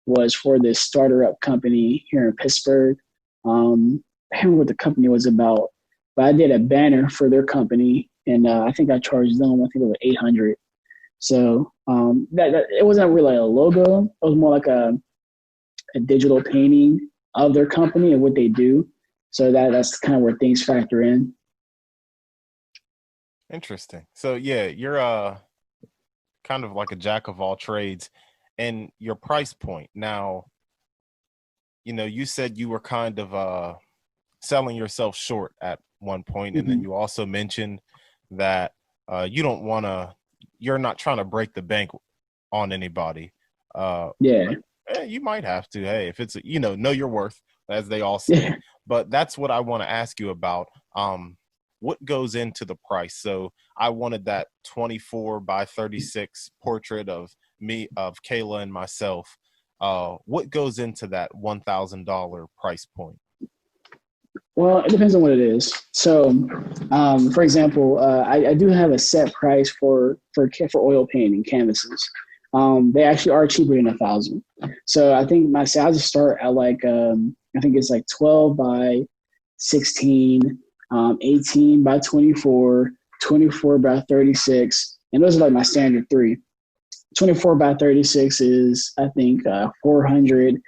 was for this starter up company here in Pittsburgh. I don't remember what the company was about, but I did a banner for their company, and I think I charged them, I think it was $800. So that it wasn't really a logo. It was more like a digital painting of their company and what they do. So that's kind of where things factor in. Interesting. So yeah, you're kind of like a jack of all trades, and your price point. Now, you said you were kind of selling yourself short at one point, and then you also mentioned that you're not trying to break the bank on anybody. You might have to. Hey, if it's know your worth, as they all say. But that's what I want to ask you about. What goes into the price? So I wanted that 24 by 36 portrait of me, of Kayla and myself. What goes into that $1,000 price point? Well, it depends on what it is. So, for example, I do have a set price for oil painting canvases. They actually are cheaper than 1,000. So I think my sizes start at like I think it's like 12 by 16, 18 by 24, 24 by 36, and those are like my standard 3. 24 by 36 is I think 400.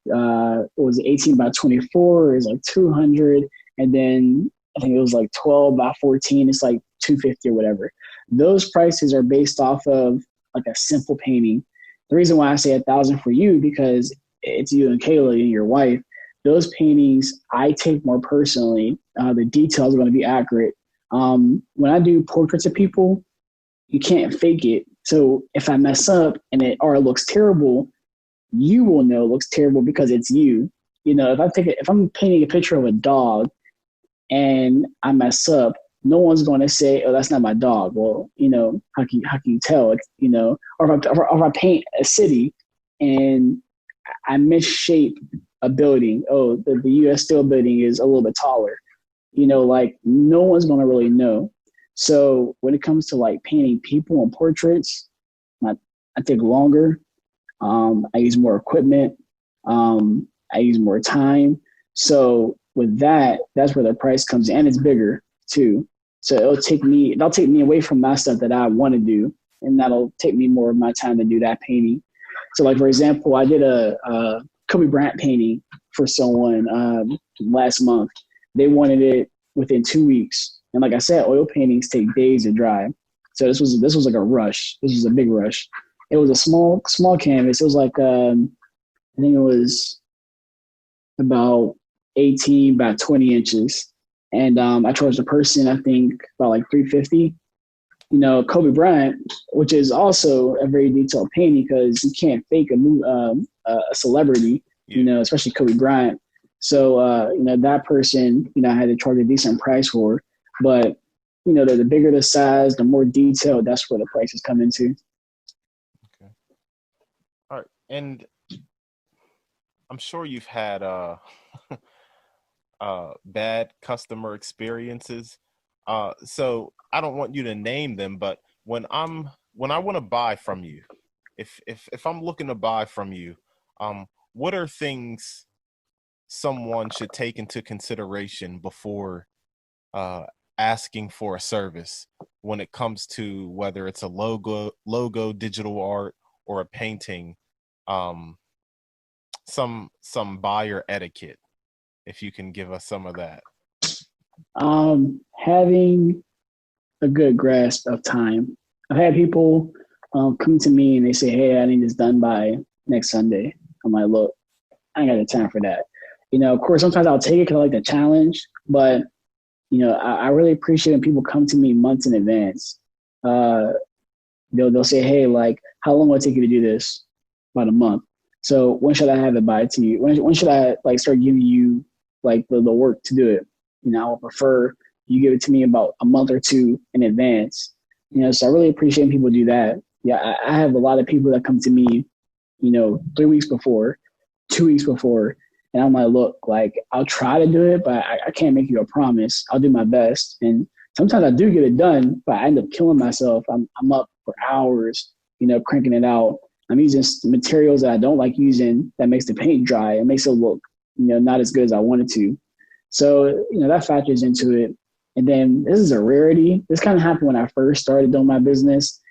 It was 18 by 24 is like 200, and then I think it was like 12 by 14. It's like 250 or whatever. Those prices are based off of like a simple painting. The reason why I say 1,000 for you, because it's you and Kayla and your wife. Those paintings I take more personally. The details are going to be accurate. When I do portraits of people, you can't fake it. So if I mess up and it looks terrible, you will know it looks terrible because it's you. You know, if I'm painting a picture of a dog and I mess up, no one's going to say, "Oh, that's not my dog." Well, you know, how can you tell? It's, you know, or if I paint a city and I misshape a building. Oh, the U.S. Steel building is a little bit taller. You know, like no one's going to really know. So when it comes to like painting people and portraits, I take longer. I use more equipment. I use more time. So with that, that's where the price comes in, and it's bigger too. So it'll take me away from my stuff that I want to do, and that'll take me more of my time to do that painting. So like, for example, I did a Kobe Bryant painting for someone last month. They wanted it within 2 weeks. And like I said, oil paintings take days to dry. So this was like a rush. This was a big rush. It was a small canvas. It was like, I think it was about 18 by 20 inches. And I charged a person, I think, about like $350. You know, Kobe Bryant, which is also a very detailed painting because you can't fake a celebrity, you know, especially Kobe Bryant. So, you know, that person, you know, I had to charge a decent price for. But, you know, the bigger the size, the more detailed, that's where the prices come into. Okay. All right. And I'm sure you've had bad customer experiences. So I don't want you to name them, but when I want to buy from you, if I'm looking to buy from you, what are things someone should take into consideration before asking for a service when it comes to whether it's a logo, digital art, or a painting? Some buyer etiquette, if you can give us some of that. Having a good grasp of time. I've had people come to me and they say, "Hey, I need this done by next Sunday." I'm like, "Look, I ain't got the time for that." You know, of course, sometimes I'll take it because I like the challenge, but you know, I really appreciate when people come to me months in advance. They'll say, "Hey, like, how long will it take you to do this?" About a month. So when should I have it by to you? When should I like start giving you like the work to do it? You know, I would prefer you give it to me about a month or two in advance. You know, so I really appreciate when people do that. Yeah, I have a lot of people that come to me, you know, 3 weeks before, 2 weeks before, and I'm like, "Look, like I'll try to do it, but I can't make you a promise. I'll do my best." And sometimes I do get it done, but I end up killing myself. I'm up for hours, you know, cranking it out. I'm using materials that I don't like using that makes the paint dry. It makes it look, you know, not as good as I wanted to. So, you know, that factors into it. And then this is a rarity. This kind of happened when I first started doing my business.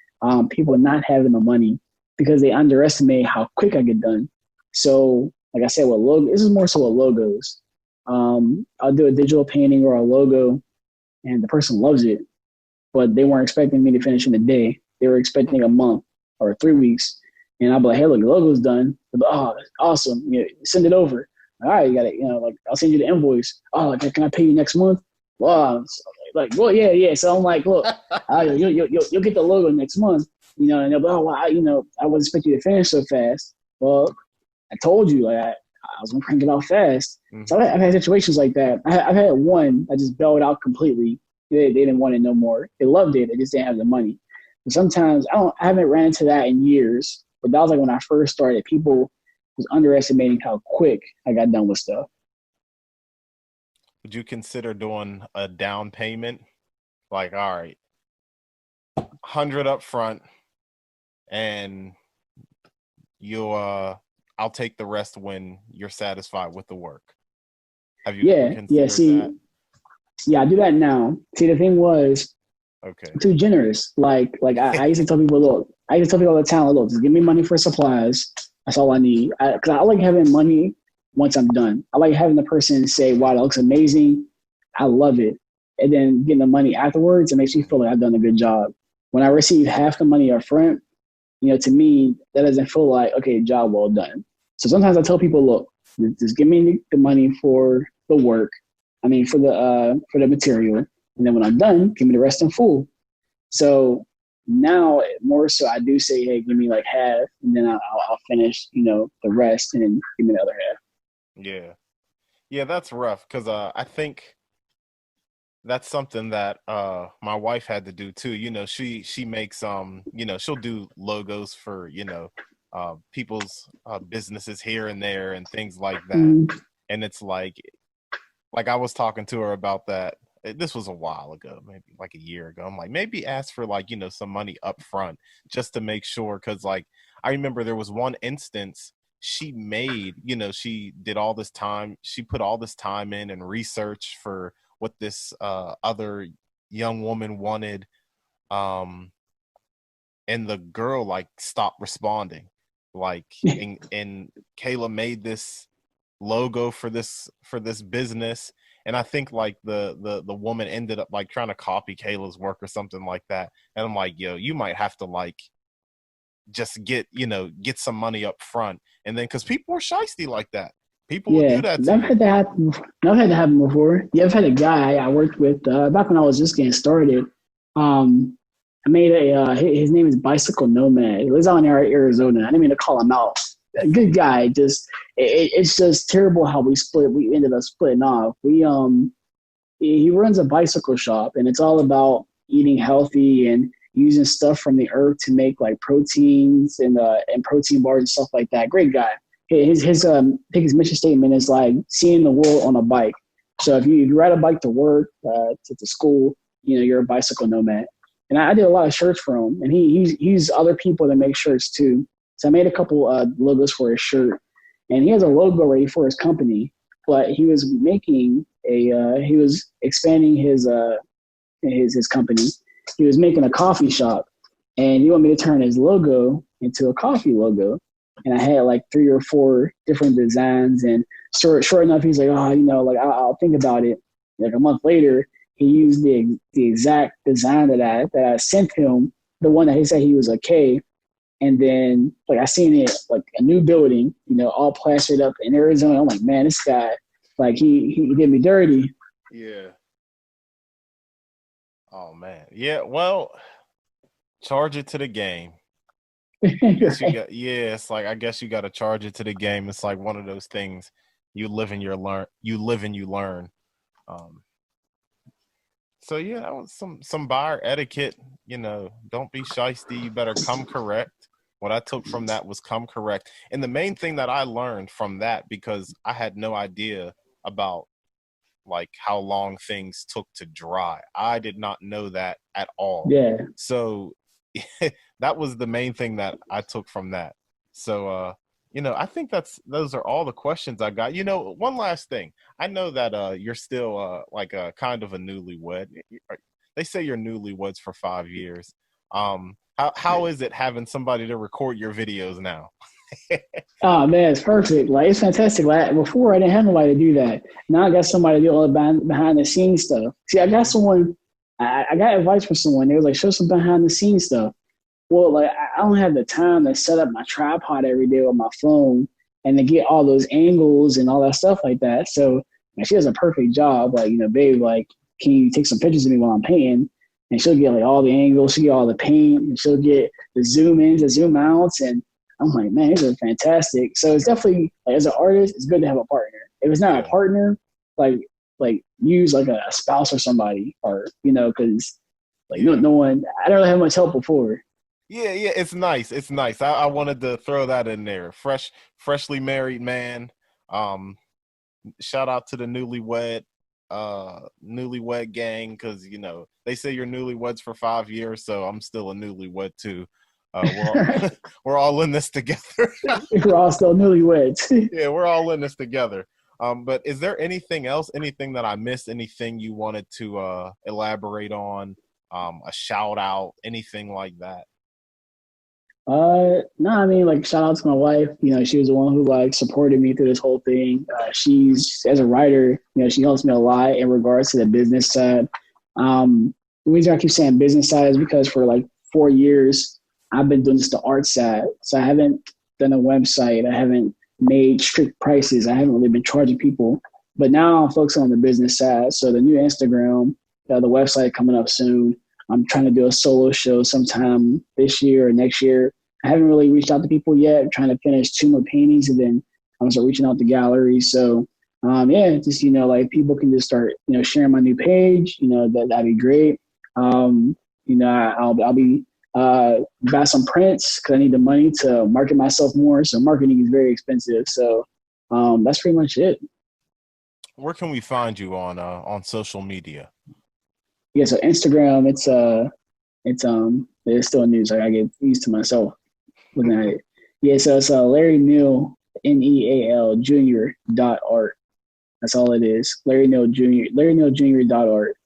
People not having the money because they underestimate how quick I get done. So, like I said, with logo, this is more so with logos. I'll do a digital painting or a logo, and the person loves it, but they weren't expecting me to finish in a day. They were expecting a month or 3 weeks. And I'll be like, "Hey, look, the logo's done." Like, "Oh, awesome. You know, send it over." "All right, you got it. You know, like I'll send you the invoice." "Oh, can I pay you next month?" "Wow." Like, "Well, yeah." So I'm like, "Look, you'll get the logo next month." You know, and they'll be like, "Oh, wow, you know, I wasn't expecting you to finish so fast." Well, I told you, like I was gonna crank it out fast. Mm-hmm. So I've had situations like that. I've had one I just bailed out completely. They didn't want it no more. They loved it. They just didn't have the money. And sometimes I haven't ran into that in years. But that was like when I first started, people was underestimating how quick I got done with stuff. Would you consider doing a down payment? Like, all right, 100 up front, and I'll take the rest when you're satisfied with the work. Have you considered that? Yeah, I do that now. See, the thing was, okay, I'm too generous. Like I used to tell people, look, I used to tell people all the time, "Look, just give me money for supplies. That's all I need." Because I like having money once I'm done. I like having the person say, "Wow, that looks amazing. I love it. And then getting the money afterwards, it makes me feel like I've done a good job. When I receive half the money up front, to me, that doesn't feel like, okay, job well done. So sometimes I tell people, look, just give me the money for the work. I mean, for the material. And then when I'm done, give me the rest in full. So now more so I do say, hey, give me like half, and then I'll finish, the rest, and then give me the other half. Yeah. Yeah, that's rough because I think that's something that my wife had to do too. She makes she'll do logos for people's businesses here and there and things like that. Mm, And it's like I was talking to her about that. This was a while ago, maybe like a year ago. I'm like, maybe ask for like some money up front just to make sure, because like I remember there was one instance she made, she did all this time, she put all this time in and research for what this other young woman wanted, um and the girl like stopped responding, like and Kayla made this logo for this business, and I think like the woman ended up like trying to copy Kayla's work or something like that, and I'm like, yo, you might have to like just get some money up front, and then because people are shisty like that, people will do yeah, that to I've you. had that happen. I've had that happen before. Yeah, I've had a guy I worked with back when I was just getting started. Um, I made his name is Bicycle Nomad. He lives out in Arizona. I didn't mean to call him out. A good guy. Just it's just terrible how we split. We ended up splitting off. He runs a bicycle shop, and it's all about eating healthy and using stuff from the earth to make like proteins and protein bars and stuff like that. Great guy. His I think his mission statement is like seeing the world on a bike. So if you ride a bike to work, to school, you're a bicycle nomad. And I did a lot of shirts for him, and he used other people to make shirts too. So I made a couple logos for his shirt, and he has a logo ready for his company. But he was making he was expanding his company. He was making a coffee shop, and he wanted me to turn his logo into a coffee logo. And I had like 3 or 4 different designs. And short enough, he's like, oh, like I'll think about it. Like a month later, he used the exact design that I sent him, the one that he said he was okay. And then like I seen it like a new building, all plastered up in Arizona. I'm like, man, this guy, like he did me dirty. Yeah. Oh man. Yeah. Well, charge it to the game. I guess you got. Yeah. It's like I guess you got to charge it to the game. It's like one of those things. You live and you learn. You live and you learn. Um. So yeah, that was some buyer etiquette. Don't be shysty. You better come correct. What I took from that was come correct. And the main thing that I learned from that, because I had no idea about like how long things took to dry. I did not know that at all. Yeah. So that was the main thing that I took from that. So I think those are all the questions I got. One last thing. I know that you're still like a kind of a newlywed. They say you're newlyweds for 5 years. How is it having somebody to record your videos now? Oh man, it's perfect. Like it's fantastic. Like before, I didn't have nobody to do that. Now I got somebody to do all the behind the scenes stuff. See, I got someone. I got advice from someone. They was like, show some behind the scenes stuff. Well, like I don't have the time to set up my tripod every day with my phone and to get all those angles and all that stuff like that. So man, she does a perfect job. Like, babe, like, can you take some pictures of me while I'm painting? And she'll get like all the angles, she'll get all the paint, and she'll get the zoom ins, the zoom outs, and I'm like, man, these are fantastic. So it's definitely like, as an artist, it's good to have a partner. If it's not a partner, like use like a spouse or somebody, or because like no one. I don't really have much help before. Yeah, it's nice. It's nice. I wanted to throw that in there. Freshly married man. Shout out to the newlywed gang, because they say you're newlyweds for 5 years, so I'm still a newlywed too. We're all in this together. We're all still newlyweds. Yeah, we're all in this together. But is there anything else? Anything that I missed? Anything you wanted to elaborate on? A shout out? Anything like that? No, I mean, like, shout out to my wife. You know, she was the one who like supported me through this whole thing. She's as a writer, you know, she helps me a lot in regards to the business side. The reason I keep saying business side is because for like 4 years, I've been doing just the art side. So I haven't done a website. I haven't made strict prices. I haven't really been charging people. But now I'm focusing on the business side. So the new Instagram, the website coming up soon. I'm trying to do a solo show sometime this year or next year. I haven't really reached out to people yet. I'm trying to finish 2 more paintings, and then I'm gonna start reaching out to galleries. So yeah, just like people can just start sharing my new page. That'd be great. I'll be buy some prints because I need the money to market myself more. So marketing is very expensive. So that's pretty much it. Where can we find you on social media? Yeah, so Instagram, it's still news. Like I get used to myself looking at it. Yeah, so it's Larry Neal, Neal Jr. .art. That's all it is. Larry Neal Jr. Larry Neal Jr. .art.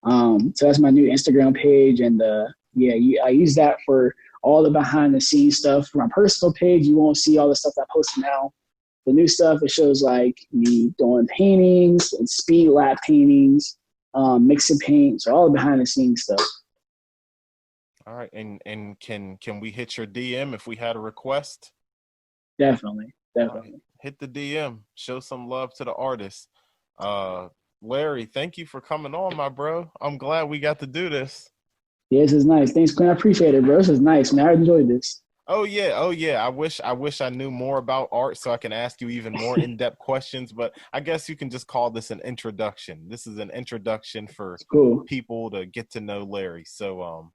So that's my new Instagram page, and I use that for all the behind the scenes stuff. For my personal page, you won't see all the stuff I post now. The new stuff, it shows like me doing paintings and speed lap paintings, mixing paint, so all the behind the scenes stuff. All right, and can we hit your DM if we had a request? Definitely. Right. Hit the DM. Show some love to the artist. Larry, thank you for coming on, my bro. I'm glad we got to do this. Yeah, this is nice. Thanks, Quinn. I appreciate it, bro. This is nice, man. I enjoyed this. Oh yeah. I wish I knew more about art so I can ask you even more in-depth questions, but I guess you can just call this an introduction. This is an introduction for It's cool. people to get to know Larry. So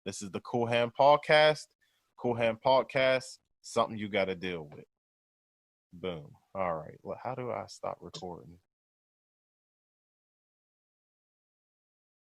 this is the Cool Hand Podcast. Cool Hand Podcast, something you got to deal with. Boom. All right. Well, how do I stop recording?